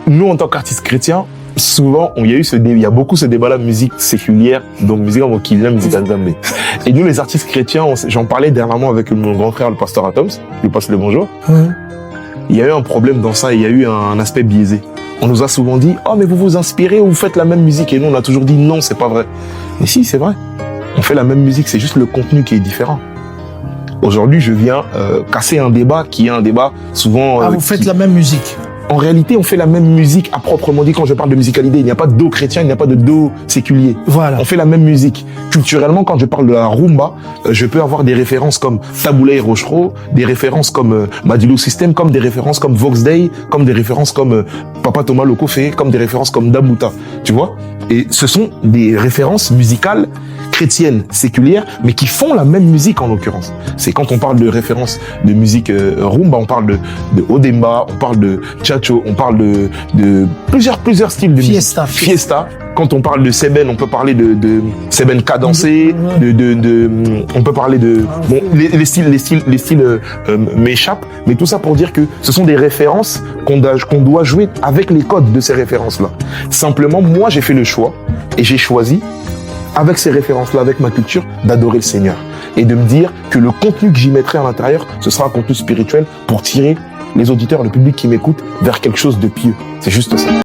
nous, en tant qu'artistes chrétiens, souvent, il y a beaucoup ce débat-là, musique séculière, donc musique amokilina, musique nzambe. Et nous, les artistes chrétiens, j'en parlais dernièrement avec mon grand frère, le pasteur Atoms, je lui passe le bonjour. Il y a eu un problème dans ça, il y a eu un aspect biaisé. On nous a souvent dit, oh, mais vous vous inspirez ou vous faites la même musique. Et nous, on a toujours dit, non, c'est pas vrai. Mais si, c'est vrai. On fait la même musique, c'est juste le contenu qui est différent. Aujourd'hui, je viens casser un débat qui est un débat souvent... vous faites la même musique. En réalité, on fait la même musique à proprement dit. Quand je parle de musicalité, il n'y a pas de do chrétien, il n'y a pas de do séculier. Voilà. On fait la même musique. Culturellement, quand je parle de la rumba, je peux avoir des références comme Taboulé et Rochereau, des références comme Madilu System, comme des références comme Vox Day, comme des références comme Papa Thomas Lokofé, comme des références comme Dabuta. Tu vois? Et ce sont des références musicales chrétiennes, séculières, mais qui font la même musique en l'occurrence. C'est quand on parle de références de musique rumba, on parle de Odemba, on parle de Chacho, on parle de plusieurs styles de Fiesta, musique. Fiesta. Quand on parle de Seben, on peut parler de Seben cadencé, on peut parler de bon, les styles m'échappent, mais tout ça pour dire que ce sont des références qu'on doit jouer avec les codes de ces références-là. Simplement, moi, j'ai fait le choix et j'ai choisi avec ces références-là, avec ma culture, d'adorer le Seigneur. Et de me dire que le contenu que j'y mettrai à l'intérieur, ce sera un contenu spirituel pour tirer les auditeurs, le public qui m'écoute, vers quelque chose de pieux. C'est juste ça.